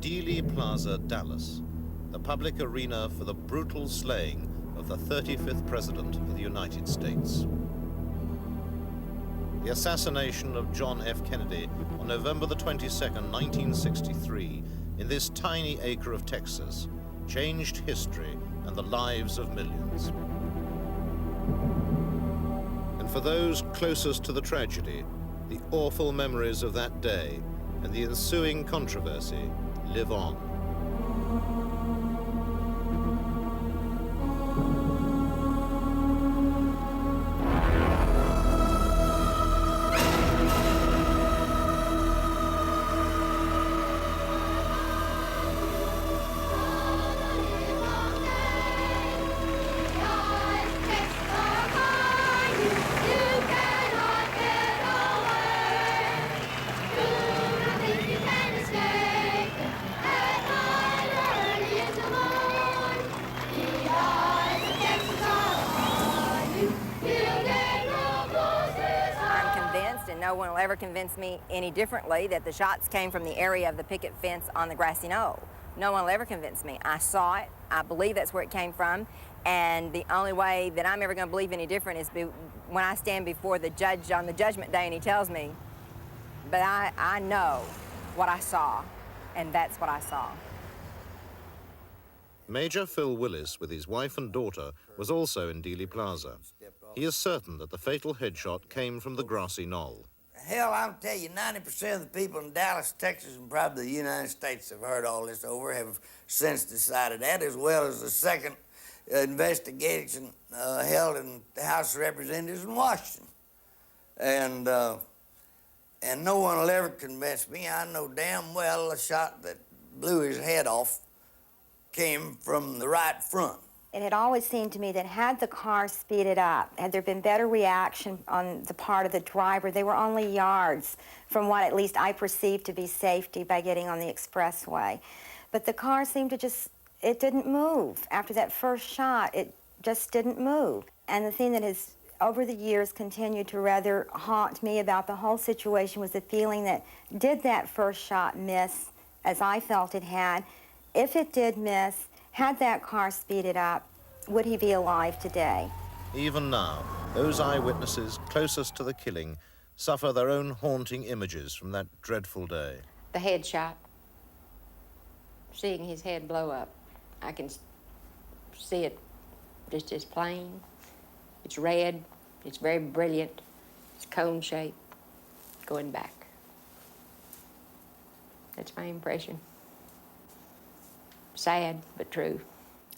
Dealey Plaza, Dallas, the public arena for the brutal slaying of the 35th President of the United States. The assassination of John F. Kennedy on November the 22nd, 1963, in this tiny acre of Texas, changed history and the lives of millions. And for those closest to the tragedy, the awful memories of that day and the ensuing controversy live on. No one will ever convince me any differently that the shots came from the area of the picket fence on the grassy knoll. No one will ever convince me. I saw it. I believe that's where it came from. And the only way that I'm ever going to believe any different is when I stand before the judge on the judgment day and he tells me. But I know what I saw, and that's what I saw. Major Phil Willis, with his wife and daughter, was also in Dealey Plaza. He is certain that the fatal headshot came from the grassy knoll. Hell, I'll tell you, 90% of the people in Dallas, Texas, and probably the United States have heard all this over, have since decided that, as well as the second investigation held in the House of Representatives in Washington. And no one will ever convince me. I know damn well the shot that blew his head off came from the right front. It had always seemed to me that had the car speeded up, had there been better reaction on the part of the driver, they were only yards from what at least I perceived to be safety by getting on the expressway. But the car seemed to it didn't move. After that first shot, it just didn't move. And the thing that has, over the years, continued to rather haunt me about the whole situation was the feeling that, did that first shot miss, as I felt it had? If it did miss, had that car speeded up, would he be alive today? Even now, those eyewitnesses closest to the killing suffer their own haunting images from that dreadful day. The headshot, seeing his head blow up, I can see it just as plain. It's red, it's very brilliant, it's cone-shaped, going back. That's my impression. Sad, but true.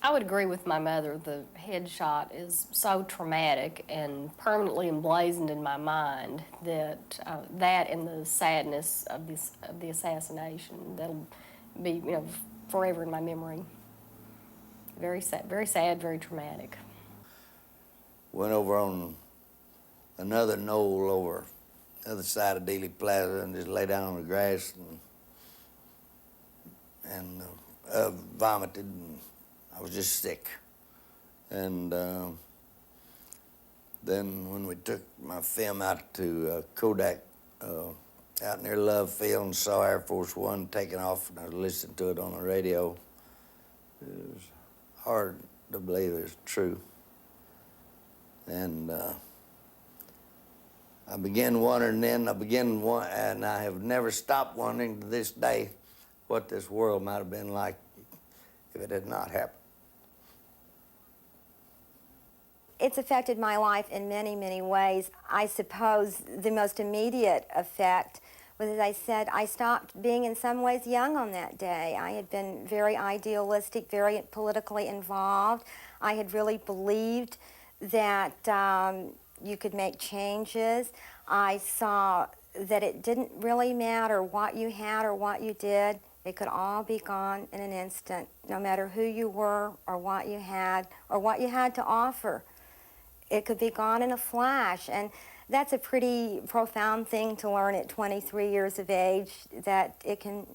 I would agree with my mother. The headshot is so traumatic and permanently emblazoned in my mind that that and the sadness of the assassination, that'll be, forever in my memory. Very sad, very traumatic. Went over on another knoll over the other side of Dealey Plaza and just lay down on the grass and vomited, and I was just sick. And then when we took my film out to Kodak out near Love Field and saw Air Force One taking off, and I listened to it on the radio, it was hard to believe it was true. And I began wondering then, and I have never stopped wondering to this day what this world might have been like if it had not happened. It's affected my life in many, many ways. I suppose the most immediate effect was, as I said, I stopped being in some ways young on that day. I had been very idealistic, very politically involved. I had really believed that you could make changes. I saw that it didn't really matter what you had or what you did. It could all be gone in an instant, no matter who you were or what you had to offer. It could be gone in a flash, and that's a pretty profound thing to learn at 23 years of age, that it can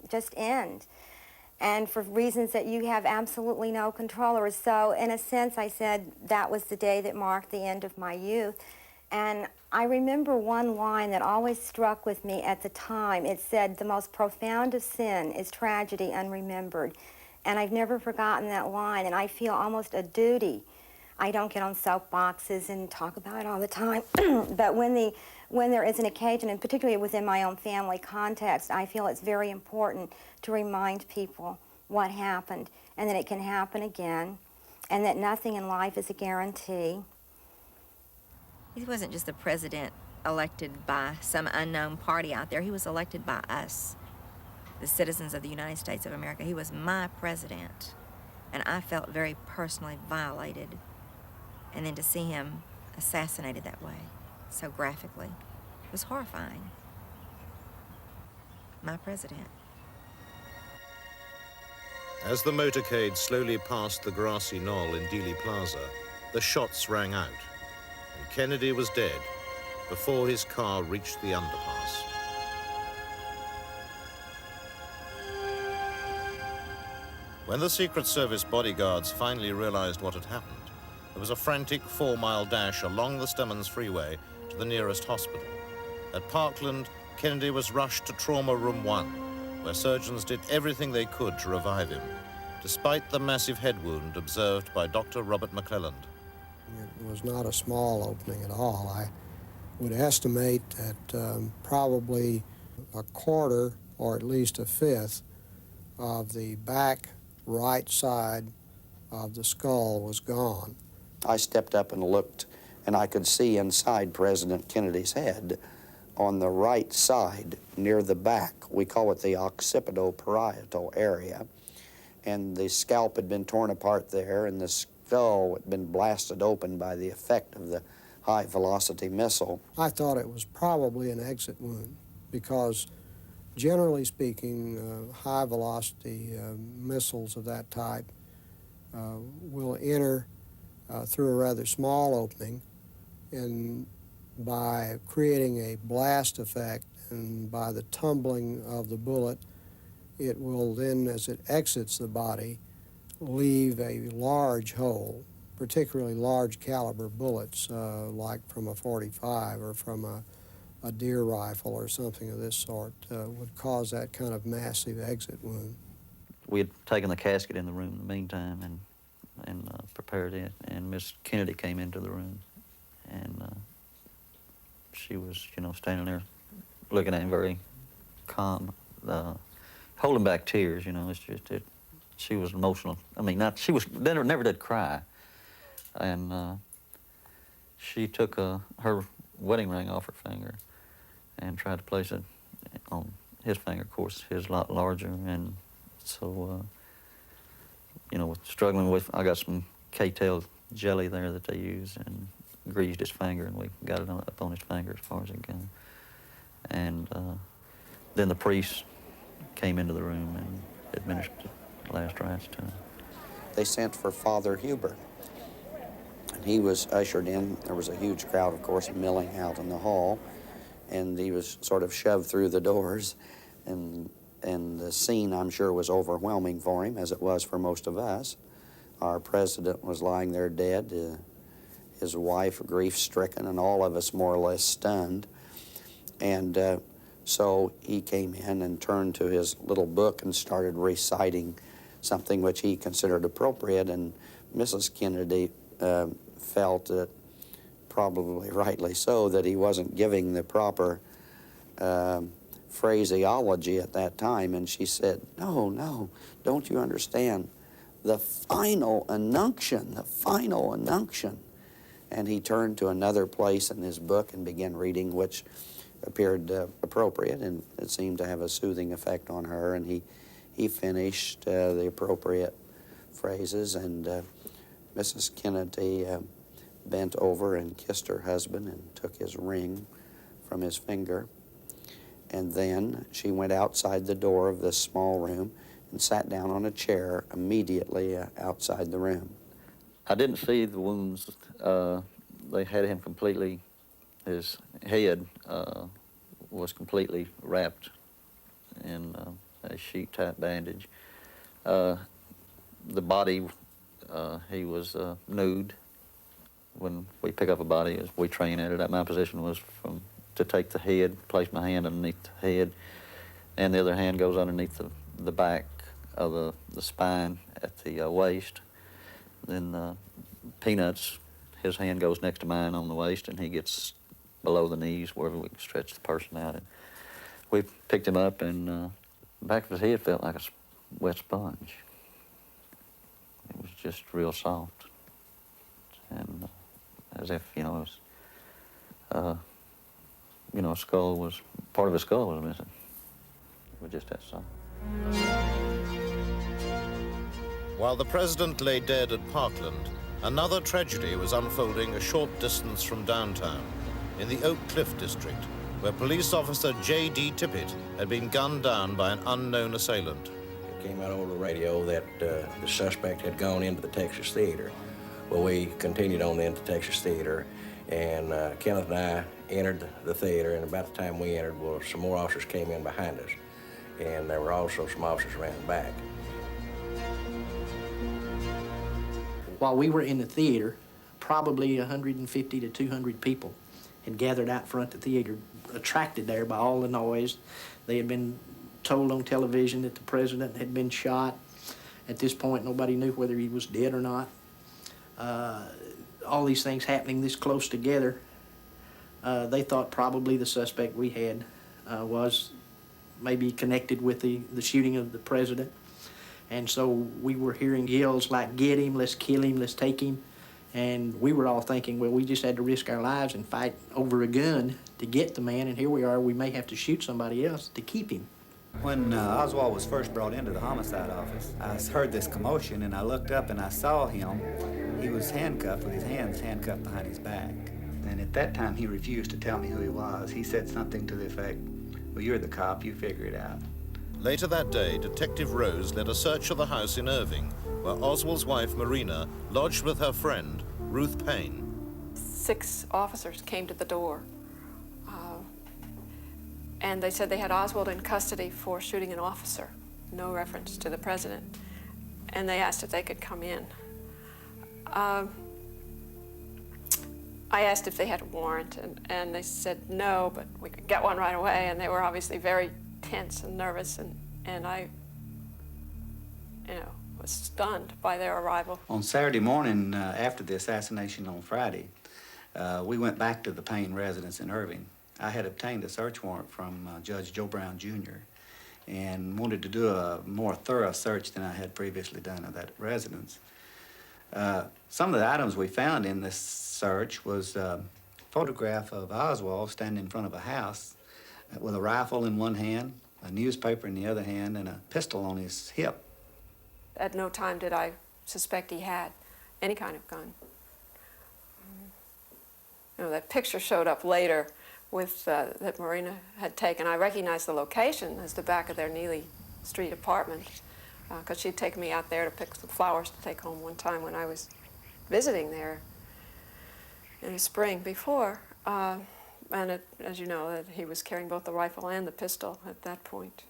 just end, and for reasons that you have absolutely no control over. So in a sense, I said that was the day that marked the end of my youth. And I remember one line that always struck with me at the time. It said, "The most profound of sin is tragedy unremembered." And I've never forgotten that line, and I feel almost a duty. I don't get on soapboxes and talk about it all the time, but when there is an occasion, and particularly within my own family context, I feel it's very important to remind people what happened, and that it can happen again, and that nothing in life is a guarantee. He wasn't just the president elected by some unknown party out there. He was elected by us, the citizens of the United States of America. He was my president, and I felt very personally violated. And then to see him assassinated that way, so graphically, was horrifying. My president. As the motorcade slowly passed the grassy knoll in Dealey Plaza, the shots rang out, and Kennedy was dead before his car reached the underpass. When the Secret Service bodyguards finally realized what had happened, there was a frantic 4-mile dash along the Stemmons Freeway to the nearest hospital. At Parkland, Kennedy was rushed to Trauma Room 1, where surgeons did everything they could to revive him, despite the massive head wound observed by Dr. Robert McClelland. It was not a small opening at all. I would estimate that probably a quarter, or at least a fifth, of the back right side of the skull was gone. I stepped up and looked, and I could see inside President Kennedy's head on the right side near the back. We call it the occipito-parietal area. And the scalp had been torn apart there, and the skull had been blasted open by the effect of the high-velocity missile. I thought it was probably an exit wound because, generally speaking, high-velocity missiles of that type will enter through a rather small opening, and by creating a blast effect and by the tumbling of the bullet, it will then, as it exits the body, leave a large hole. Particularly large caliber bullets, like from a .45 or from a deer rifle or something of this sort, would cause that kind of massive exit wound. We had taken the casket in the room in the meantime and prepared it, and Miss Kennedy came into the room, and she was, standing there looking at him very calm, holding back tears. It's just she was emotional. I mean, never did cry, and she took her wedding ring off her finger and tried to place it on his finger. Of course, his a lot larger, and so. Struggling with, I got some K-tail jelly there that they use and greased his finger, and we got it up on his finger as far as it goes. And then the priest came into the room and administered the last rites to him. They sent for Father Huber, and he was ushered in. There was a huge crowd, of course, milling out in the hall, and he was sort of shoved through the doors, and the scene, I'm sure, was overwhelming for him, as it was for most of us. Our president was lying there dead, his wife grief-stricken, and all of us more or less stunned. And so he came in and turned to his little book and started reciting something which he considered appropriate, and Mrs. Kennedy felt that, probably rightly so, that he wasn't giving the proper phraseology at that time, and she said, no, don't you understand? The final unction, the final unction. And he turned to another place in his book and began reading, which appeared appropriate, and it seemed to have a soothing effect on her, and he finished the appropriate phrases, and Mrs. Kennedy bent over and kissed her husband and took his ring from his finger. And then she went outside the door of this small room and sat down on a chair immediately outside the room. I didn't see the wounds. They had him completely, his head was completely wrapped in a sheet-type bandage. The body, he was nude. when we pick up a body, is we train at it. My position was to take the head, place my hand underneath the head, and the other hand goes underneath the back of the spine at the waist. Then Peanuts, his hand goes next to mine on the waist, and he gets below the knees wherever we can stretch the person out. And we picked him up, and the back of his head felt like a wet sponge. It was just real soft, and as if, you know, it was, a skull was, part of his skull was missing. It was just that soft. While the president lay dead at Parkland, another tragedy was unfolding a short distance from downtown, in the Oak Cliff district, where police officer J.D. Tippett had been gunned down by an unknown assailant. It came out over the radio that the suspect had gone into the Texas Theater. Well, we continued on into Texas Theater, and Kenneth and I entered the theater, and about the time we entered, well, some more officers came in behind us, and there were also some officers around the back. While we were in the theater, probably 150 to 200 people had gathered out front of the theater, attracted there by all the noise. They had been told on television that the president had been shot. At this point, nobody knew whether he was dead or not. All these things happening this close together, they thought probably the suspect we had was maybe connected with the shooting of the president. And so we were hearing yells like, "Get him, let's kill him, let's take him." And we were all thinking, well, we just had to risk our lives and fight over a gun to get the man, and here we are, we may have to shoot somebody else to keep him. When Oswald was first brought into the homicide office, I heard this commotion, and I looked up and I saw him. He was handcuffed with his hands handcuffed behind his back. And at that time, he refused to tell me who he was. He said something to the effect, "Well, you're the cop, you figure it out." Later that day, Detective Rose led a search of the house in Irving, where Oswald's wife, Marina, lodged with her friend, Ruth Payne. 6 officers came to the door, and they said they had Oswald in custody for shooting an officer, no reference to the president, and they asked if they could come in. I asked if they had a warrant, and they said no, but we could get one right away, and they were obviously very tense and nervous, and I, was stunned by their arrival. On Saturday morning, after the assassination on Friday, we went back to the Payne residence in Irving. I had obtained a search warrant from Judge Joe Brown, Jr., and wanted to do a more thorough search than I had previously done of that residence. Some of the items we found in this search was a photograph of Oswald standing in front of a house with a rifle in one hand, a newspaper in the other hand, and a pistol on his hip. At no time did I suspect he had any kind of gun. That picture showed up later with that Marina had taken. I recognized the location as the back of their Neely Street apartment, because she'd taken me out there to pick some flowers to take home one time when I was visiting there in the spring before. And as you know, that he was carrying both the rifle and the pistol at that point.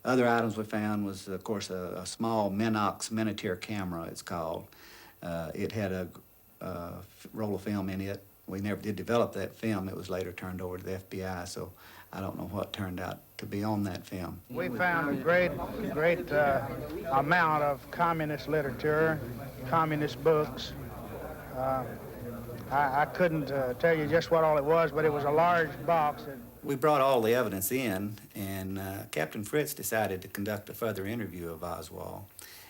Other items we found was, of course, a small Minox miniature camera, it's called. It had a roll of film in it. We never did develop that film. It was later turned over to the FBI, so I don't know what turned out to be on that film. We found a great amount of communist literature, communist books. I couldn't tell you just what all it was, but it was a large box. We brought all the evidence in, and Captain Fritz decided to conduct a further interview of Oswald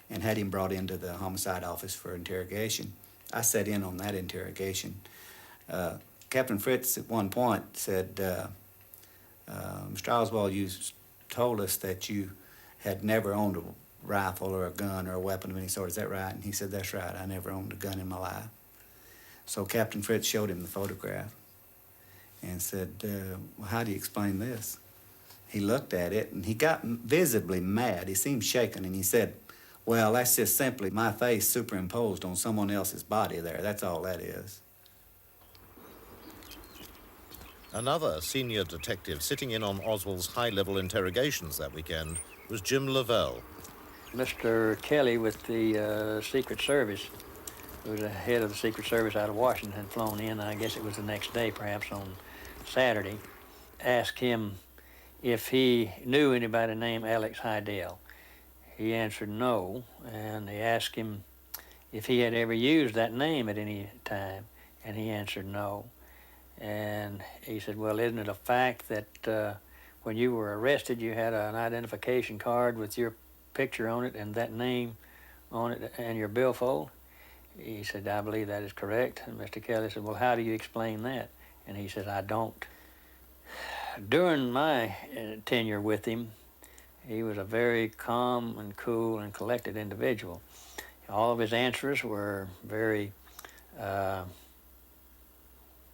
and had him brought into the homicide office for interrogation. I sat in on that interrogation. Captain Fritz at one point said, "Mr. Oswald, you told us that you had never owned a rifle or a gun or a weapon of any sort. Is that right?" And he said, "That's right. I never owned a gun in my life." So Captain Fritz showed him the photograph and said, "Well, how do you explain this?" He looked at it, and he got visibly mad. He seemed shaken, and he said, "Well, that's just simply my face superimposed on someone else's body there. That's all that is." Another senior detective sitting in on Oswald's high-level interrogations that weekend was Jim Lavelle. Mr. Kelly with the Secret Service who was the head of the Secret Service out of Washington, had flown in, I guess it was the next day, perhaps on Saturday, asked him if he knew anybody named Alex Hydell. He answered no, and they asked him if he had ever used that name at any time, and he answered no. And he said, well, isn't it a fact that when you were arrested, you had an identification card with your picture on it and that name on it and your billfold? He said, I believe that is correct. And Mr. Kelly said, well, how do you explain that? And he said, I don't. During my tenure with him, he was a very calm and cool and collected individual. All of his answers were very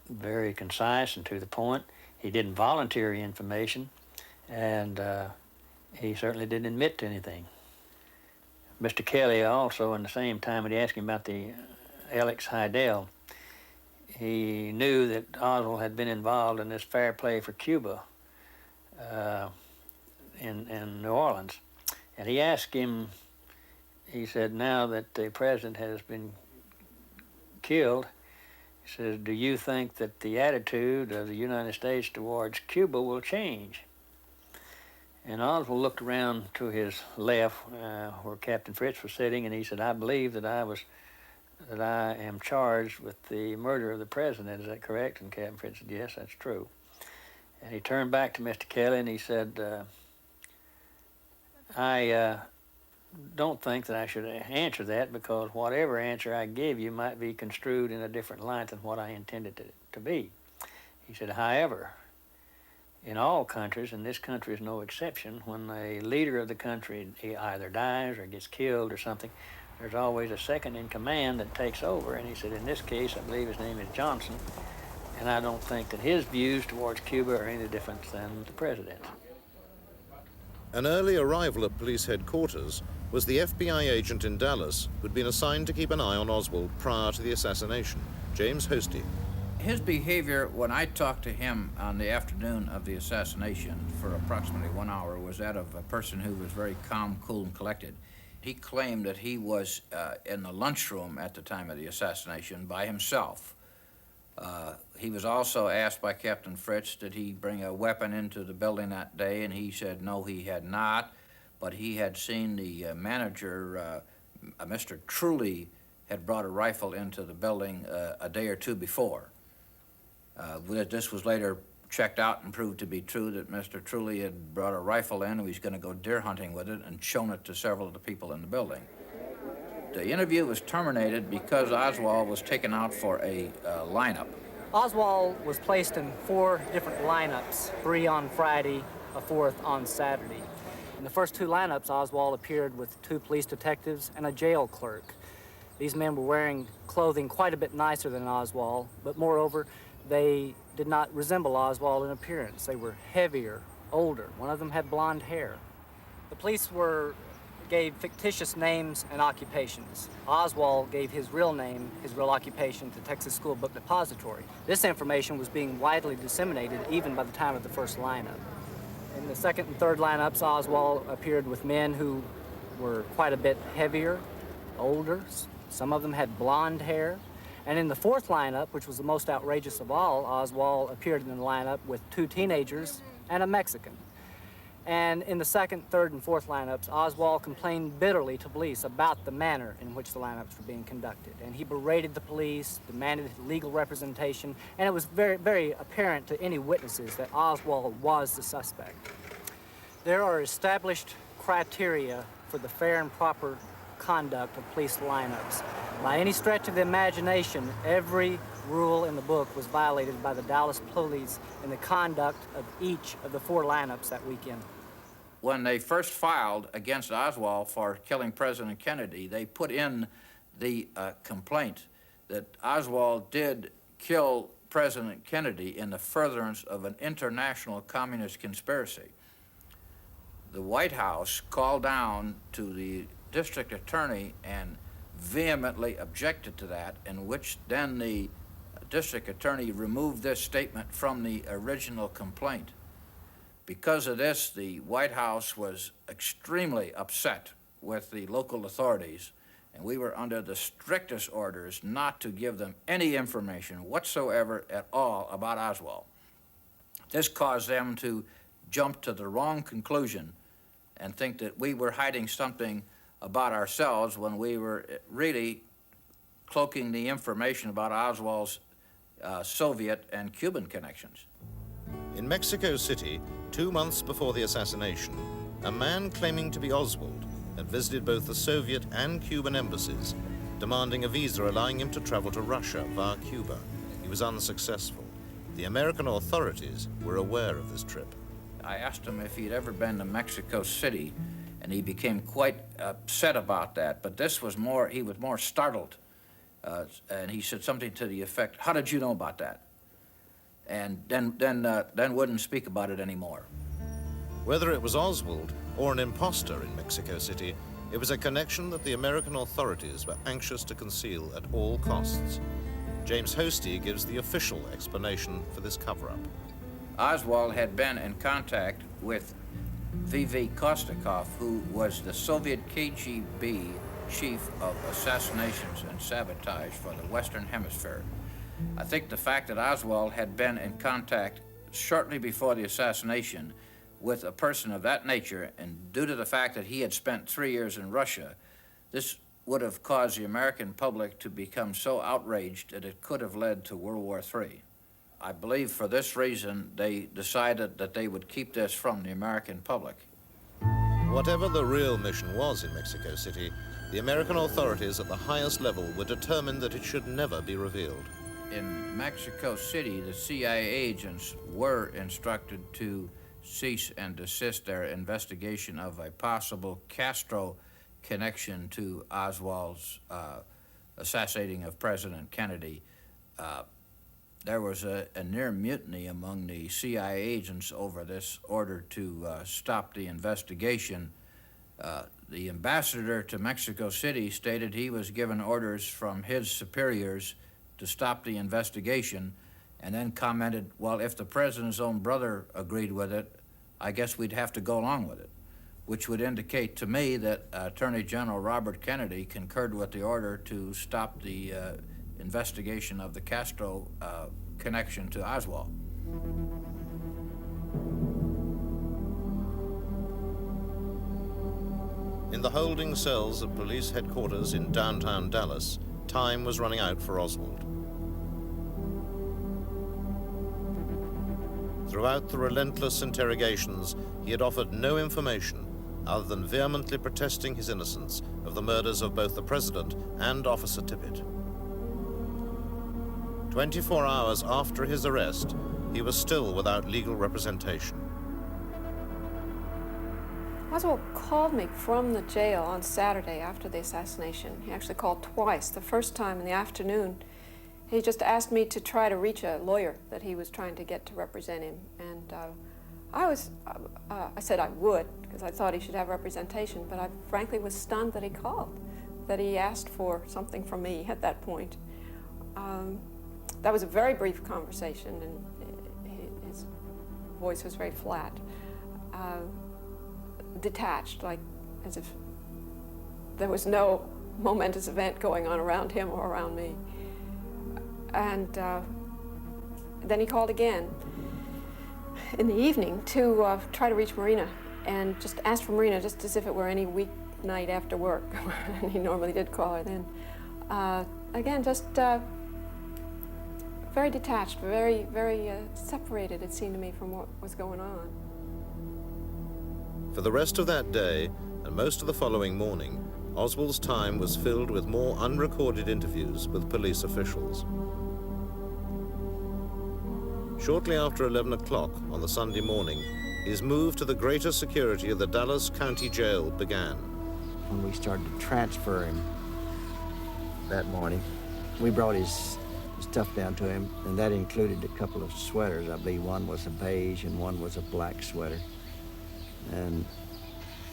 concise and to the point. He didn't volunteer information, and he certainly didn't admit to anything. Mr. Kelly also, in the same time when he asked him about the Alex Hydell, he knew that Oswald had been involved in this Fair Play for Cuba in New Orleans. And he asked him, he said, now that the president has been killed, he says, do you think that the attitude of the United States towards Cuba will change? And Oswald looked around to his left where Captain Fritz was sitting, and he said, I believe that I am charged with the murder of the president. Is that correct? And Captain Fritz said, yes, that's true. And he turned back to Mr. Kelly and he said, I don't think that I should answer that, because whatever answer I give you might be construed in a different light than what I intended it to be. He said, however, in all countries, and this country is no exception, when a leader of the country either dies or gets killed or something, there's always a second in command that takes over. And he said, in this case, I believe his name is Johnson, and I don't think that his views towards Cuba are any different than the president's. An early arrival at police headquarters was the FBI agent in Dallas who'd been assigned to keep an eye on Oswald prior to the assassination, James Hosty. His behavior when I talked to him on the afternoon of the assassination for approximately 1 hour was that of a person who was very calm, cool, and collected. He claimed that he was in the lunchroom at the time of the assassination by himself. He was also asked by Captain Fritz, did he bring a weapon into the building that day, and he said no, he had not, but he had seen the manager, Mr. Truly, had brought a rifle into the building a day or two before. This was later checked out and proved to be true, that Mr. Truly had brought a rifle in and he was going to go deer hunting with it and shown it to several of the people in the building. The interview was terminated because Oswald was taken out for a lineup. Oswald was placed in 4 different lineups, 3 on Friday, a 4th on Saturday. In the first 2 lineups, Oswald appeared with 2 police detectives and a jail clerk. These men were wearing clothing quite a bit nicer than Oswald, but moreover, they did not resemble Oswald in appearance. They were heavier, older. One of them had blonde hair. The police gave fictitious names and occupations. Oswald gave his real name, his real occupation, to Texas School Book Depository. This information was being widely disseminated even by the time of the first lineup. In the second and third lineups, Oswald appeared with men who were quite a bit heavier, older. Some of them had blonde hair. And in the 4th lineup, which was the most outrageous of all, Oswald appeared in the lineup with 2 teenagers and a Mexican. And in the 2nd, 3rd, and 4th lineups, Oswald complained bitterly to police about the manner in which the lineups were being conducted. And he berated the police, demanded legal representation, and it was very, very apparent to any witnesses that Oswald was the suspect. There are established criteria for the fair and proper conduct of police lineups. By any stretch of the imagination, every rule in the book was violated by the Dallas police in the conduct of each of the 4 lineups that weekend. When they first filed against Oswald for killing President Kennedy, they put in the complaint that Oswald did kill President Kennedy in the furtherance of an international communist conspiracy. The White House called down to the district attorney and vehemently objected to that, in which then the district attorney removed this statement from the original complaint. Because of this, the White House was extremely upset with the local authorities, And we were under the strictest orders not to give them any information whatsoever at all about Oswald. This caused them to jump to the wrong conclusion and think that we were hiding something about ourselves when we were really cloaking the information about Oswald's Soviet and Cuban connections. In Mexico City, 2 months before the assassination, a man claiming to be Oswald had visited both the Soviet and Cuban embassies, demanding a visa allowing him to travel to Russia via Cuba. He was unsuccessful. The American authorities were aware of this trip. I asked him if he'd ever been to Mexico City, and he became quite upset about that. But this was more, he was more startled. And he said something to the effect, "How did you know about that?" And then wouldn't speak about it anymore. Whether it was Oswald or an imposter in Mexico City, it was a connection that the American authorities were anxious to conceal at all costs. James Hosty gives the official explanation for this cover-up. Oswald had been in contact with V.V. Kostakov, who was the Soviet KGB chief of assassinations and sabotage for the Western Hemisphere. I think the fact that Oswald had been in contact shortly before the assassination with a person of that nature, and due to the fact that he had spent 3 years in Russia, this would have caused the American public to become so outraged that it could have led to World War III. I believe for this reason they decided that they would keep this from the American public. Whatever the real mission was in Mexico City, the American authorities at the highest level were determined that it should never be revealed. In Mexico City, the CIA agents were instructed to cease and desist their investigation of a possible Castro connection to Oswald's assassinating of President Kennedy. There was a near mutiny among the CIA agents over this order to stop the investigation. The ambassador to Mexico City stated he was given orders from his superiors to stop the investigation, and then commented, well, if the president's own brother agreed with it, I guess we'd have to go along with it, which would indicate to me that Attorney General Robert Kennedy concurred with the order to stop the investigation of the Castro connection to Oswald. In the holding cells of police headquarters in downtown Dallas, time was running out for Oswald. Throughout the relentless interrogations, he had offered no information other than vehemently protesting his innocence of the murders of both the president and Officer Tippit. 24 hours after his arrest, he was still without legal representation. Oswald called me from the jail on Saturday after the assassination. He actually called twice. The first time in the afternoon, he just asked me to try to reach a lawyer that he was trying to get to represent him. And I said I would, because I thought he should have representation, but I frankly was stunned that he called, that he asked for something from me at that point. That was a very brief conversation, and his voice was very flat. Detached, like as if there was no momentous event going on around him or around me. And then he called again in the evening to try to reach Marina, and just asked for Marina just as if it were any weeknight after work. And he normally did call her then. Again, just very detached, very, very separated, it seemed to me, from what was going on. For the rest of that day, and most of the following morning, Oswald's time was filled with more unrecorded interviews with police officials. Shortly after 11 o'clock on the Sunday morning, his move to the greater security of the Dallas County Jail began. When we started to transfer him that morning, we brought his stuff down to him, and that included a couple of sweaters. I believe one was a beige and one was a black sweater. And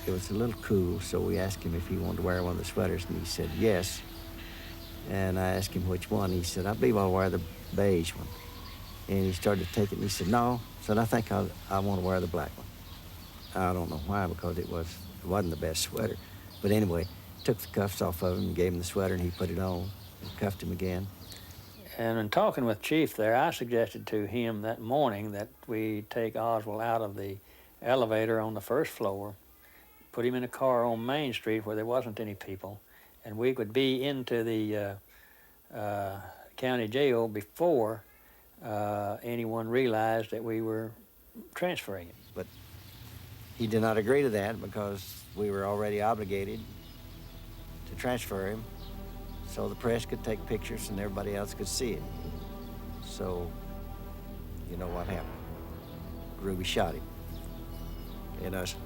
it was a little cool, so we asked him if he wanted to wear one of the sweaters, and he said yes. And I asked him which one. He said, I believe I'll wear the beige one. And he started to take it, and he said, no. I said, I think I want to wear the black one. I don't know why, because it wasn't the best sweater. But anyway, took the cuffs off of him, gave him the sweater, and he put it on, and cuffed him again. And in talking with Chief there, I suggested to him that morning that we take Oswald out of the elevator on the first floor, put him in a car on Main Street where there wasn't any people, and we could be into the county jail before anyone realized that we were transferring him. But he did not agree to that because we were already obligated to transfer him so the press could take pictures and everybody else could see it. So, you know what happened? Ruby shot him and us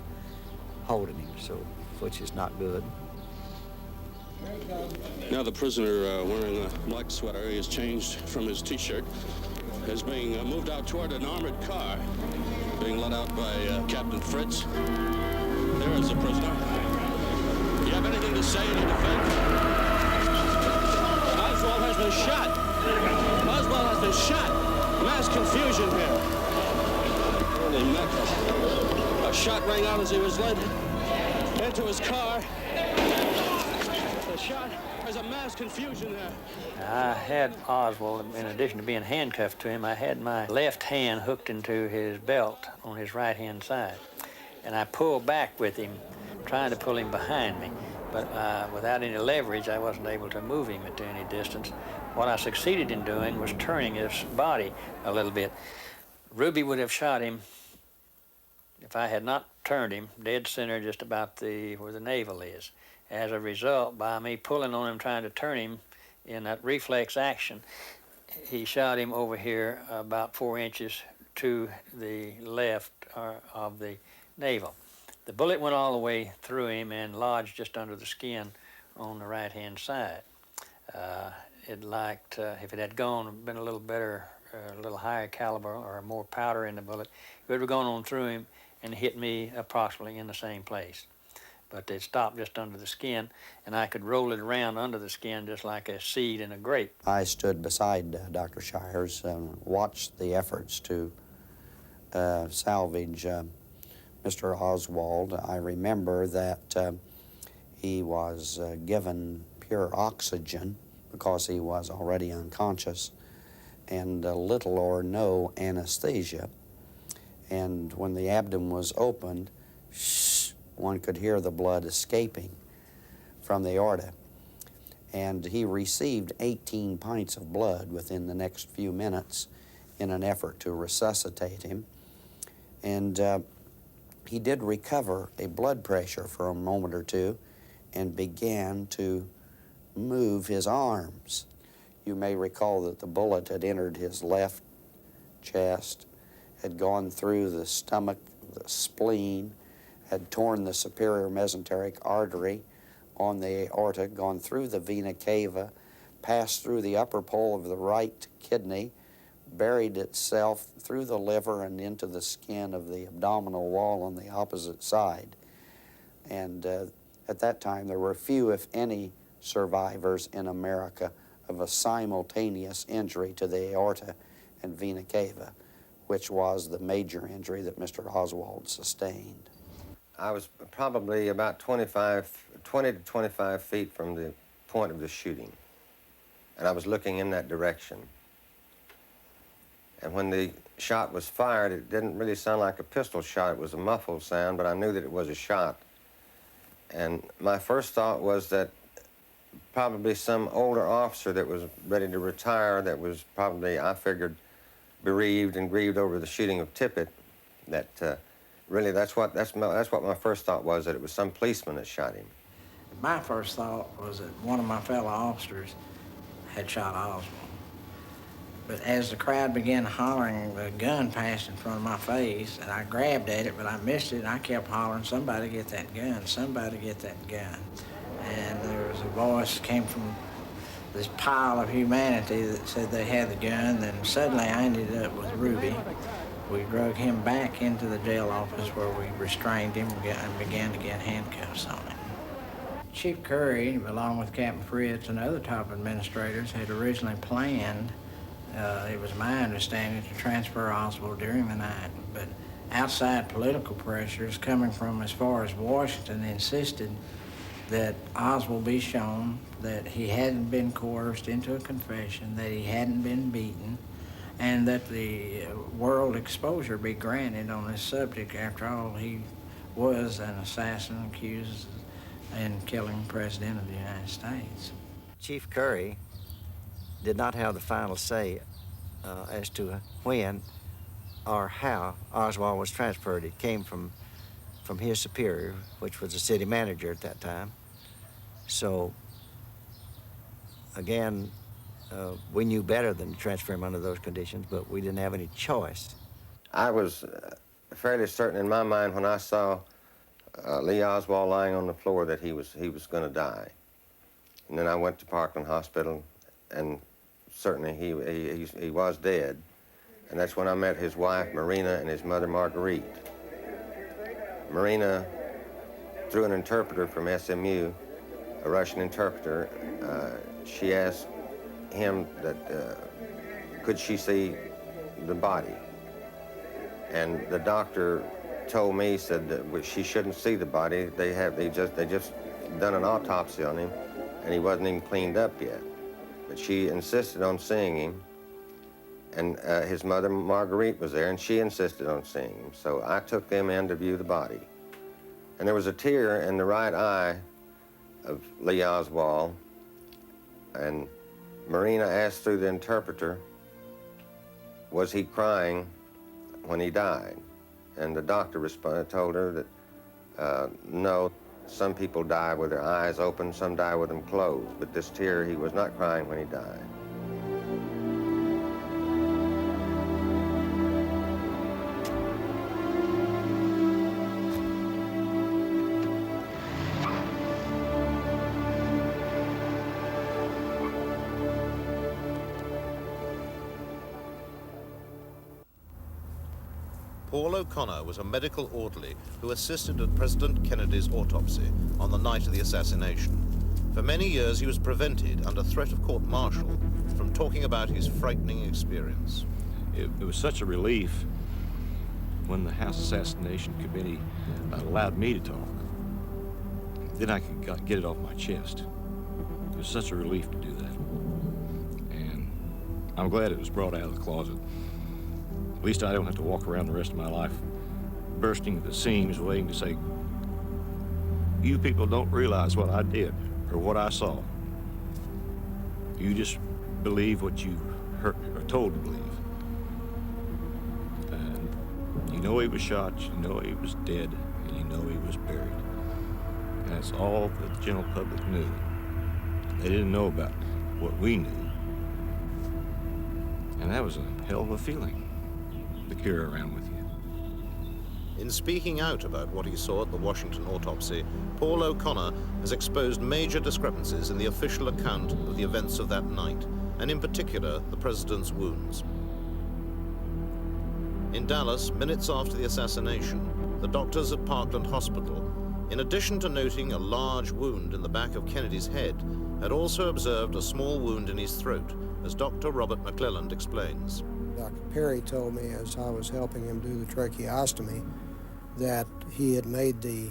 holding him, so which is not good. Now the prisoner wearing a black sweater is changed from his T-shirt, is being moved out toward an armored car, being led out by Captain Fritz. There is the prisoner. Do you have anything to say in your defense? Oswald has been shot. Oswald has been shot. Mass confusion here. Holy mackerel. A shot rang out as he was led into his car. The shot. There's a mass confusion there. I had Oswald, in addition to being handcuffed to him, I had my left hand hooked into his belt on his right-hand side. And I pulled back with him, trying to pull him behind me. But without any leverage, I wasn't able to move him to any distance. What I succeeded in doing was turning his body a little bit. Ruby would have shot him if I had not turned him dead center just about where the navel is. As a result, by me pulling on him, trying to turn him in that reflex action, he shot him over here about 4 inches to the left of the navel. The bullet went all the way through him and lodged just under the skin on the right-hand side. If it had been a little better, a little higher caliber or more powder in the bullet, it would have gone on through him and hit me approximately in the same place. But it stopped just under the skin, and I could roll it around under the skin just like a seed in a grape. I stood beside Dr. Shires and watched the efforts to salvage Mr. Oswald. I remember that he was given pure oxygen because he was already unconscious, and little or no anesthesia. And when the abdomen was opened, one could hear the blood escaping from the aorta. And he received 18 pints of blood within the next few minutes in an effort to resuscitate him. And he did recover a blood pressure for a moment or two and began to move his arms. You may recall that the bullet had entered his left chest, had gone through the stomach, the spleen, had torn the superior mesenteric artery on the aorta, gone through the vena cava, passed through the upper pole of the right kidney, buried itself through the liver and into the skin of the abdominal wall on the opposite side. And at that time, there were few, if any, survivors in America of a simultaneous injury to the aorta and vena cava, which was the major injury that Mr. Oswald sustained. I was probably about 20 to 25 feet from the point of the shooting, and I was looking in that direction. And when the shot was fired, it didn't really sound like a pistol shot. It was a muffled sound, but I knew that it was a shot. And my first thought was that probably some older officer that was ready to retire, that was probably, I figured, bereaved and grieved over the shooting of Tippit, that really that's what my first thought was, that it was some policeman that shot him. My first thought was that one of my fellow officers had shot Oswald. But as the crowd began hollering, the gun passed in front of my face, and I grabbed at it, but I missed it, and I kept hollering, "Somebody get that gun, somebody get that gun." And there was a voice that came from this pile of humanity that said they had the gun. Then suddenly I ended up with Ruby. We drug him back into the jail office where we restrained him and began to get handcuffs on him. Chief Curry, along with Captain Fritz and other top administrators, had originally planned, it was my understanding, to transfer Oswald during the night, but outside political pressures coming from as far as Washington insisted that Oswald be shown that he hadn't been coerced into a confession, that he hadn't been beaten, and that the world exposure be granted on this subject. After all, he was an assassin accused in killing the President of the United States. Chief Curry did not have the final say as to when or how Oswald was transferred. It came from his superior, which was the city manager at that time. So, again, we knew better than to transfer him under those conditions, but we didn't have any choice. I was fairly certain in my mind when I saw Lee Oswald lying on the floor that he was going to die. And then I went to Parkland Hospital, and certainly he was dead. And that's when I met his wife, Marina, and his mother, Marguerite. Marina, through an interpreter from SMU, a Russian interpreter, she asked him that could she see the body. And the doctor told me, said that she shouldn't see the body. They just done an autopsy on him, and he wasn't even cleaned up yet. But she insisted on seeing him, and his mother, Marguerite, was there, and she insisted on seeing him. So I took them in to view the body. And there was a tear in the right eye of Lee Oswald, and Marina asked through the interpreter, was he crying when he died? And the doctor told her that no, some people die with their eyes open, some die with them closed, but this tear, he was not crying when he died. Paul O'Connor was a medical orderly who assisted at President Kennedy's autopsy on the night of the assassination. For many years, he was prevented, under threat of court-martial, from talking about his frightening experience. It was such a relief when the House Assassination Committee allowed me to talk. Then I could get it off my chest. It was such a relief to do that. And I'm glad it was brought out of the closet. At least I don't have to walk around the rest of my life bursting at the seams waiting to say, you people don't realize what I did or what I saw. You just believe what you heard or told to believe. And you know he was shot, you know he was dead, and you know he was buried. And that's all the general public knew. They didn't know about what we knew. And that was a hell of a feeling. To carry around with you. In speaking out about what he saw at the Washington autopsy, Paul O'Connor has exposed major discrepancies in the official account of the events of that night, and in particular, the president's wounds. In Dallas, minutes after the assassination, the doctors at Parkland Hospital, in addition to noting a large wound in the back of Kennedy's head, had also observed a small wound in his throat, as Dr. Robert McClelland explains. Dr. Perry told me as I was helping him do the tracheostomy that he had made the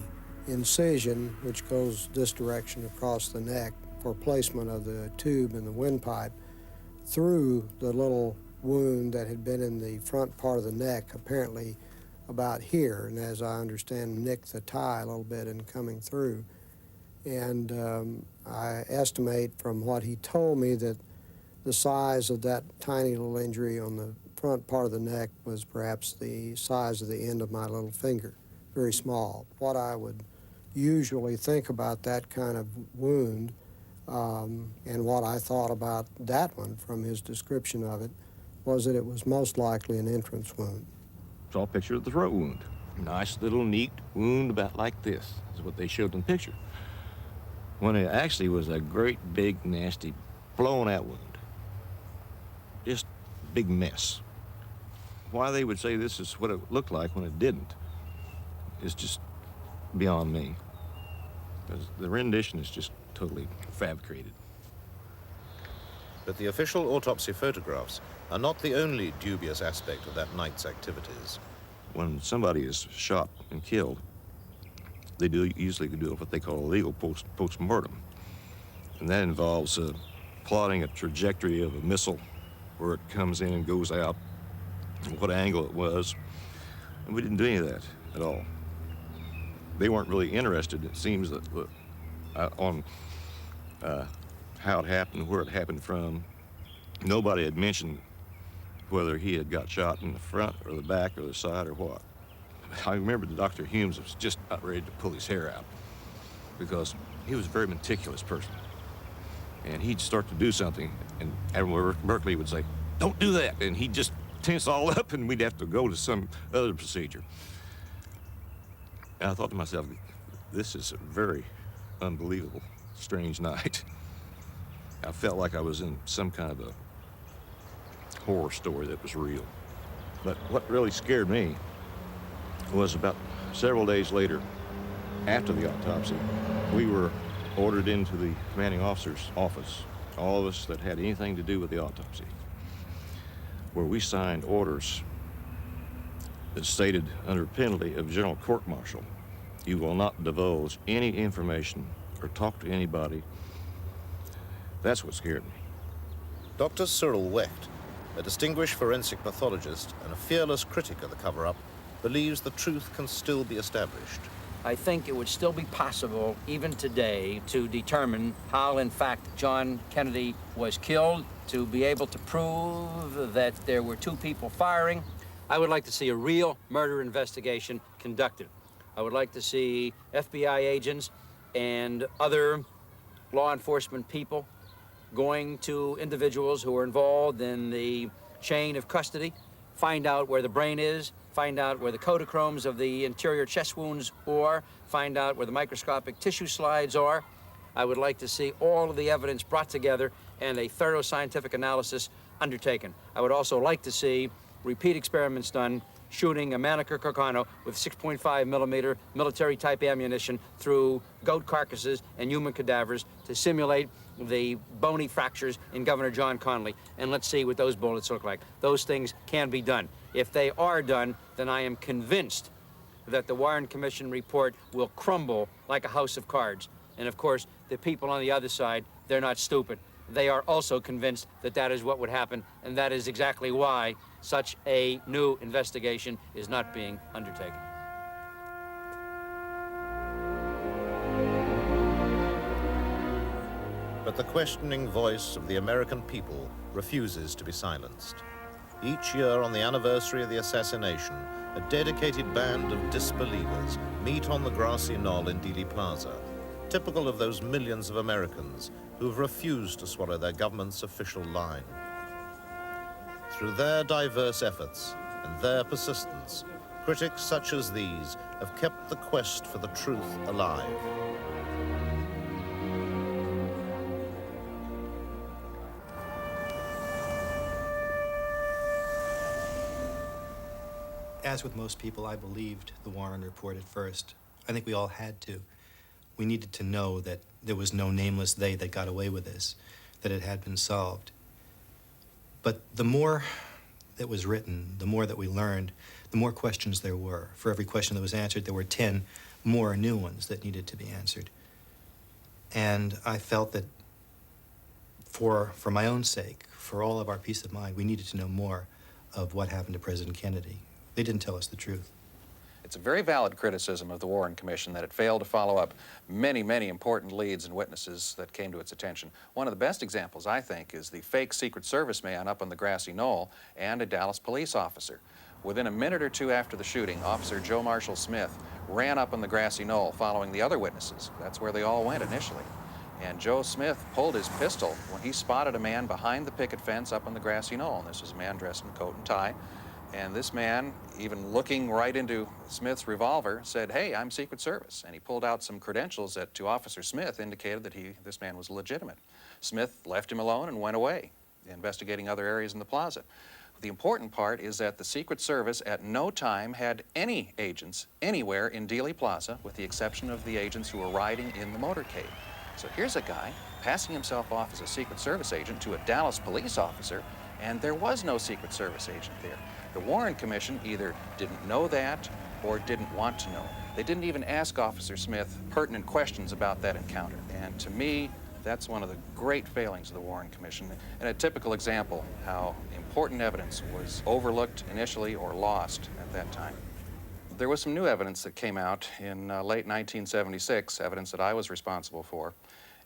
incision, which goes this direction across the neck, for placement of the tube in the windpipe through the little wound that had been in the front part of the neck, apparently about here, and as I understand, nicked the tie a little bit in coming through. And I estimate from what he told me that the size of that tiny little injury on the front part of the neck was perhaps the size of the end of my little finger, very small. What I would usually think about that kind of wound and what I thought about that one from his description of it was that it was most likely an entrance wound. Saw a picture of the throat wound. Nice little neat wound about like this is what they showed in the picture. When it actually was a great big nasty blown out wound. Just a big mess. Why they would say this is what it looked like when it didn't is just beyond me. Because the rendition is just totally fabricated. But the official autopsy photographs are not the only dubious aspect of that night's activities. When somebody is shot and killed, they usually do what they call a legal post-mortem. And that involves plotting a trajectory of a missile, where it comes in and goes out, and what angle it was. And we didn't do any of that at all. They weren't really interested, it seems, on how it happened, where it happened from. Nobody had mentioned whether he had got shot in the front or the back or the side or what. I remember that Dr. Humes was just about ready to pull his hair out because he was a very meticulous person. And he'd start to do something, and Admiral Berkeley would say, "Don't do that," and he'd just tense all up, and we'd have to go to some other procedure. And I thought to myself, this is a very unbelievable, strange night. I felt like I was in some kind of a horror story that was real. But what really scared me was about several days later, after the autopsy, we were ordered into the commanding officer's office, all of us that had anything to do with the autopsy, where we signed orders that stated under penalty of general court-martial, you will not divulge any information or talk to anybody. That's what scared me. Dr. Cyril Wecht, a distinguished forensic pathologist and a fearless critic of the cover-up, believes the truth can still be established. I think it would still be possible, even today, to determine how, in fact, John Kennedy was killed, to be able to prove that there were two people firing. I would like to see a real murder investigation conducted. I would like to see FBI agents and other law enforcement people going to individuals who are involved in the chain of custody, find out where the brain is, find out where the codochromes of the interior chest wounds are, find out where the microscopic tissue slides are. I would like to see all of the evidence brought together and a thorough scientific analysis undertaken. I would also like to see repeat experiments done shooting a Mannlicher Carcano with 6.5 millimeter military type ammunition through goat carcasses and human cadavers to simulate the bony fractures in Governor John Connally, and let's see what those bullets look like. Those things can be done. If they are done, then I am convinced that the Warren Commission report will crumble like a house of cards. And of course, the people on the other side, they're not stupid. They are also convinced that that is what would happen, and that is exactly why such a new investigation is not being undertaken. But the questioning voice of the American people refuses to be silenced. Each year on the anniversary of the assassination, a dedicated band of disbelievers meet on the grassy knoll in Dealey Plaza, typical of those millions of Americans who've refused to swallow their government's official line. Through their diverse efforts and their persistence, critics such as these have kept the quest for the truth alive. As with most people, I believed the Warren report at first. I think we all had to. We needed to know that there was no nameless they that got away with this, that it had been solved. But the more that was written, the more that we learned, the more questions there were. For every question that was answered, there were 10 more new ones that needed to be answered. And I felt that for my own sake, for all of our peace of mind, we needed to know more of what happened to President Kennedy. They didn't tell us the truth. It's a very valid criticism of the Warren Commission that it failed to follow up many, many important leads and witnesses that came to its attention. One of the best examples, I think, is the fake Secret Service man up on the grassy knoll and a Dallas police officer. Within a minute or two after the shooting, Officer Joe Marshall Smith ran up on the grassy knoll following the other witnesses. That's where they all went initially. And Joe Smith pulled his pistol when he spotted a man behind the picket fence up on the grassy knoll. And this was a man dressed in coat and tie. And this man, even looking right into Smith's revolver, said, "Hey, I'm Secret Service." And he pulled out some credentials that, to Officer Smith, indicated that this man was legitimate. Smith left him alone and went away, investigating other areas in the plaza. The important part is that the Secret Service at no time had any agents anywhere in Dealey Plaza, with the exception of the agents who were riding in the motorcade. So here's a guy passing himself off as a Secret Service agent to a Dallas police officer, and there was no Secret Service agent there. The Warren Commission either didn't know that or didn't want to know. They didn't even ask Officer Smith pertinent questions about that encounter. And to me, that's one of the great failings of the Warren Commission, and a typical example how important evidence was overlooked initially or lost at that time. There was some new evidence that came out in late 1976, evidence that I was responsible for,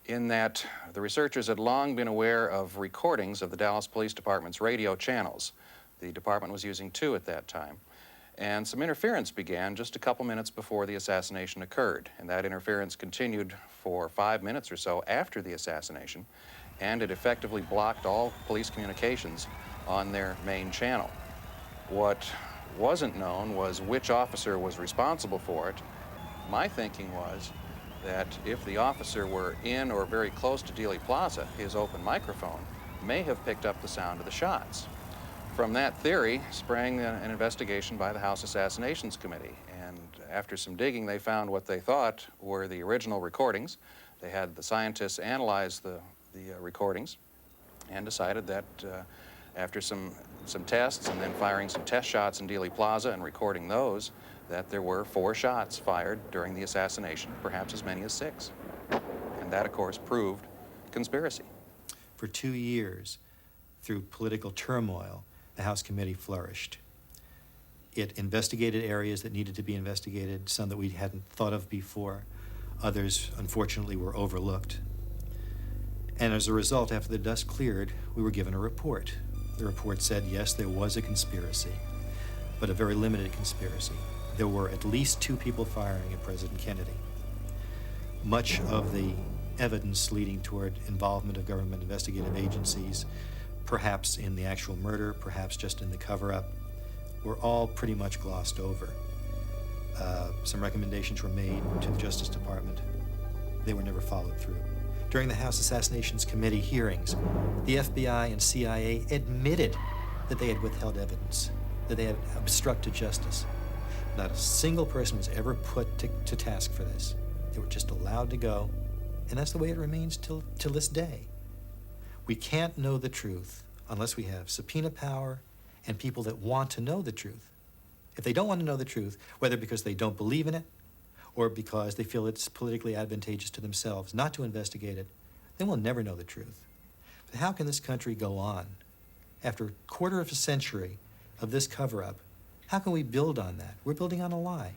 in that the researchers had long been aware of recordings of the Dallas Police Department's radio channels. The department was using 2 at that time. And some interference began just a couple minutes before the assassination occurred. And that interference continued for 5 minutes or so after the assassination, and it effectively blocked all police communications on their main channel. What wasn't known was which officer was responsible for it. My thinking was that if the officer were in or very close to Dealey Plaza, his open microphone may have picked up the sound of the shots. From that theory sprang an investigation by the House Assassinations Committee, and after some digging they found what they thought were the original recordings. They had the scientists analyze the recordings and decided that after some tests and then firing some test shots in Dealey Plaza and recording those, that there were 4 shots fired during the assassination, perhaps as many as 6. And that, of course, proved conspiracy. For 2 years, through political turmoil, the House committee flourished. It investigated areas that needed to be investigated, some that we hadn't thought of before. Others, unfortunately, were overlooked. And as a result, after the dust cleared, we were given a report. The report said, yes, there was a conspiracy, but a very limited conspiracy. There were at least 2 people firing at President Kennedy. Much of the evidence leading toward involvement of government investigative agencies, perhaps in the actual murder, perhaps just in the cover-up, were all pretty much glossed over. Some recommendations were made to the Justice Department. They were never followed through. During the House Assassinations Committee hearings, the FBI and CIA admitted that they had withheld evidence, that they had obstructed justice. Not a single person was ever put to task for this. They were just allowed to go, and that's the way it remains till this day. We can't know the truth unless we have subpoena power and people that want to know the truth. If they don't want to know the truth, whether because they don't believe in it or because they feel it's politically advantageous to themselves not to investigate it, then we'll never know the truth. But how can this country go on? After a quarter of a century of this cover-up, how can we build on that? We're building on a lie.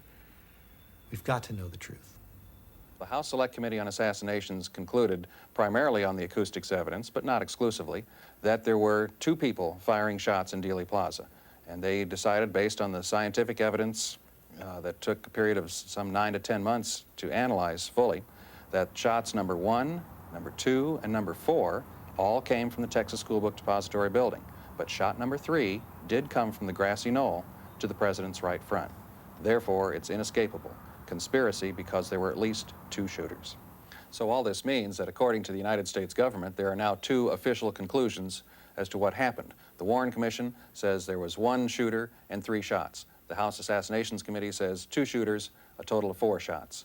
We've got to know the truth. The House Select Committee on Assassinations concluded, primarily on the acoustics evidence, but not exclusively, that there were 2 people firing shots in Dealey Plaza. And they decided, based on the scientific evidence that took a period of some 9 to 10 months to analyze fully, that shots number 1, number 2, and number 4 all came from the Texas School Book Depository building. But shot number 3 did come from the grassy knoll to the president's right front. Therefore, it's inescapable. Conspiracy because there were at least 2 shooters. So all this means that according to the United States government, there are now 2 official conclusions as to what happened. The Warren Commission says there was 1 shooter and 3 shots. The House Assassinations Committee says 2 shooters, a total of 4 shots.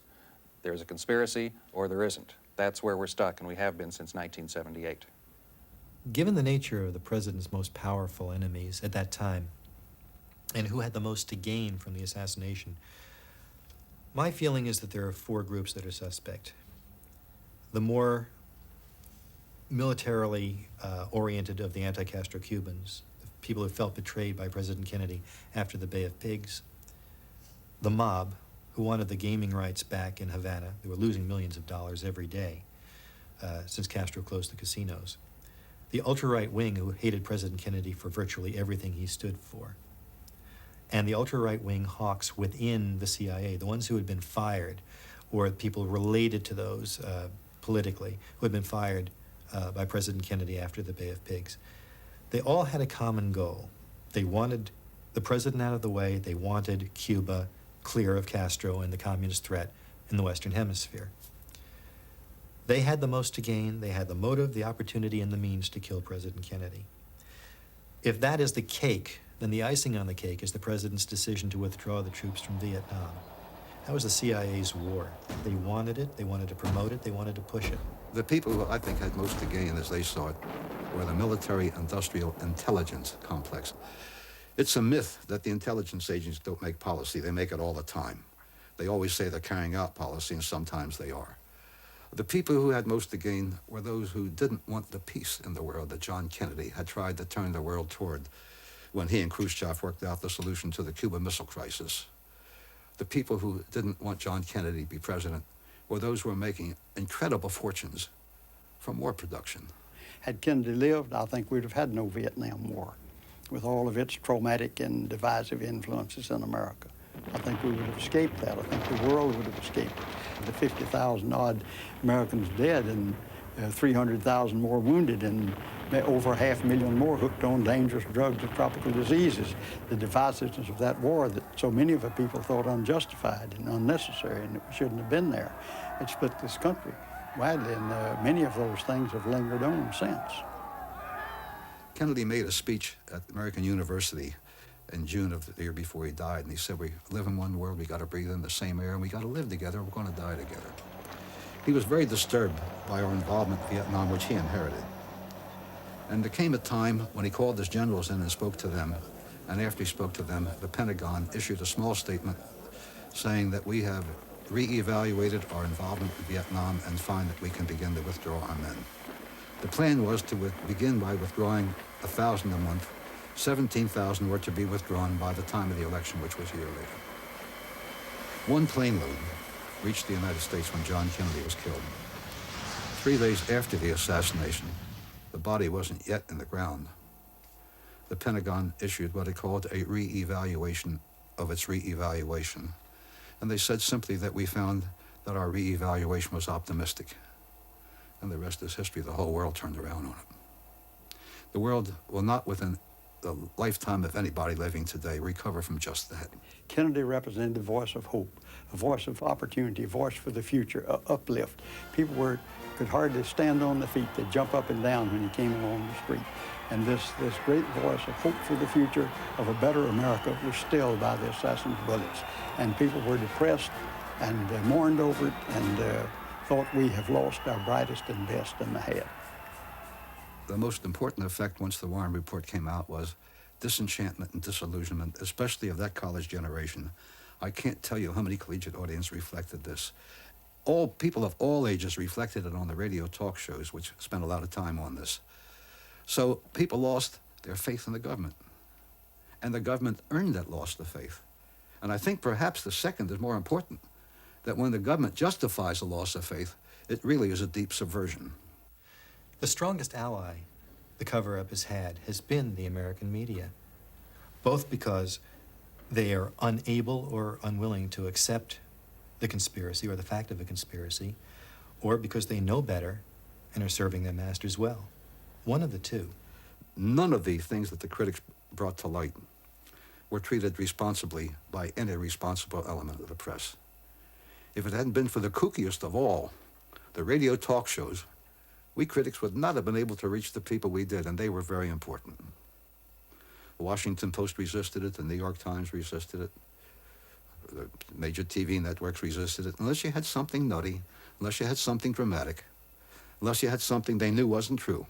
There's a conspiracy or there isn't. That's where we're stuck, and we have been since 1978. Given the nature of the president's most powerful enemies at that time, and who had the most to gain from the assassination, my feeling is that there are 4 groups that are suspect. The more militarily oriented of the anti-Castro Cubans, the people who felt betrayed by President Kennedy after the Bay of Pigs, the mob, who wanted the gaming rights back in Havana. They were losing millions of dollars every day since Castro closed the casinos. The ultra-right wing, who hated President Kennedy for virtually everything he stood for. And the ultra-right wing hawks within the CIA, the ones who had been fired, or people related to those politically, who had been fired by President Kennedy after the Bay of Pigs. They all had a common goal. They wanted the president out of the way. They wanted Cuba clear of Castro and the communist threat in the Western Hemisphere. They had the most to gain. They had the motive, the opportunity, and the means to kill President Kennedy. If that is the cake, then the icing on the cake is the president's decision to withdraw the troops from Vietnam. That was the CIA's war. They wanted it, they wanted to promote it, they wanted to push it. The people who I think had most to gain, as they saw it, were the military-industrial intelligence complex. It's a myth that the intelligence agents don't make policy. They make it all the time. They always say they're carrying out policy, and sometimes they are. The people who had most to gain were those who didn't want the peace in the world that John Kennedy had tried to turn the world toward when he and Khrushchev worked out the solution to the Cuban Missile Crisis. The people who didn't want John Kennedy to be president were those who were making incredible fortunes from war production. Had Kennedy lived, I think we'd have had no Vietnam War, with all of its traumatic and divisive influences in America. I think we would have escaped that. I think the world would have escaped the 50,000 odd Americans dead and 300,000 more wounded and over 500,000 more hooked on dangerous drugs and tropical diseases. The divisiveness of that war that so many of the people thought unjustified and unnecessary and it shouldn't have been there. It split this country widely, and many of those things have lingered on since. Kennedy made a speech at American University in June of the year before he died, and he said, we live in one world, we got to breathe in the same air, and we got to live together, we're going to die together. He was very disturbed by our involvement in Vietnam, which he inherited. And there came a time when he called his generals in and spoke to them, and after he spoke to them, the Pentagon issued a small statement saying that we have re-evaluated our involvement in Vietnam and find that we can begin to withdraw our men. The plan was to begin by withdrawing 1,000 a month. 17,000 were to be withdrawn by the time of the election, which was a year later. One plane load reached the United States when John Kennedy was killed. 3 days after the assassination, the body wasn't yet in the ground. The Pentagon issued what it called a re-evaluation of its re-evaluation. And they said simply that we found that our re-evaluation was optimistic. And the rest is history. The whole world turned around on it. The world will not within the lifetime of anybody living today recover from just that. Kennedy represented the voice of hope, a voice of opportunity, a voice for the future, uplift. People could hardly stand on their feet. They'd jump up and down when he came along the street. And this great voice of hope for the future of a better America was stilled by the assassin's bullets. And people were depressed and mourned over it and thought we have lost our brightest and best in the head. The most important effect once the Warren Report came out was disenchantment and disillusionment, especially of that college generation. I can't tell you how many collegiate audience reflected this. All people of all ages reflected it on the radio talk shows, which spent a lot of time on this. So people lost their faith in the government, and the government earned that loss of faith. And I think perhaps the second is more important, that when the government justifies a loss of faith, it really is a deep subversion. The strongest ally the cover-up has had has been the American media, both because they are unable or unwilling to accept the conspiracy or the fact of a conspiracy, or because they know better and are serving their masters well. One of the two. None of the things that the critics brought to light were treated responsibly by any responsible element of the press. If it hadn't been for the kookiest of all, the radio talk shows, we critics would not have been able to reach the people we did, and they were very important. The Washington Post resisted it, the New York Times resisted it, the major TV networks resisted it, unless you had something nutty, unless you had something dramatic, unless you had something they knew wasn't true.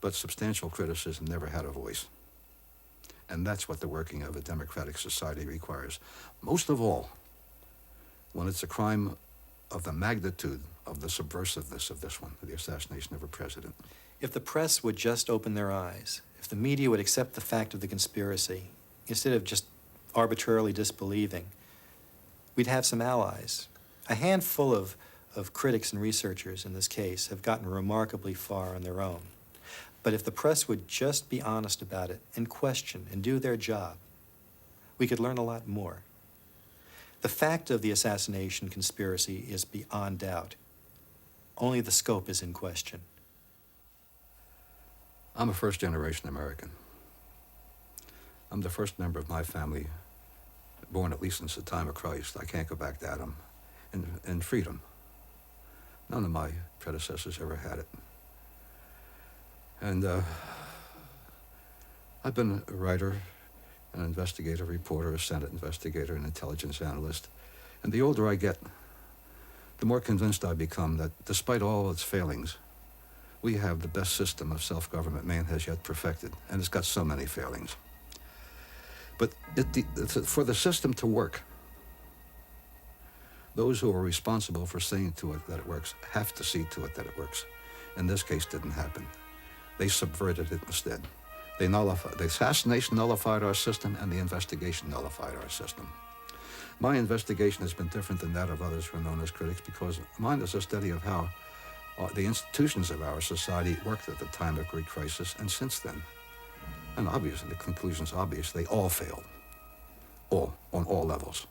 But substantial criticism never had a voice. And that's what the working of a democratic society requires. Most of all, when it's a crime of the magnitude of the subversiveness of this one, the assassination of a president. If the press would just open their eyes, if the media would accept the fact of the conspiracy, instead of just arbitrarily disbelieving, we'd have some allies. A handful of critics and researchers in this case have gotten remarkably far on their own. But if the press would just be honest about it and question and do their job, we could learn a lot more. The fact of the assassination conspiracy is beyond doubt. Only the scope is in question. I'm a first-generation American. I'm the first member of my family born at least since the time of Christ. I can't go back to Adam. In freedom. None of my predecessors ever had it. And I've been a writer, an investigative reporter, a Senate investigator, an intelligence analyst. And the older I get, the more convinced I become that despite all its failings, we have the best system of self-government man has yet perfected, and it's got so many failings. But for the system to work, Those who are responsible for seeing to it that it works have to see to it that it works. In this case, didn't happen. They subverted it instead. The assassination nullified our system, and the investigation nullified our system. My investigation has been different than that of others who are known as critics, because mine is a study of how the institutions of our society worked at the time of great crisis and since then. And obviously, the conclusion's obvious. They all failed, on all levels.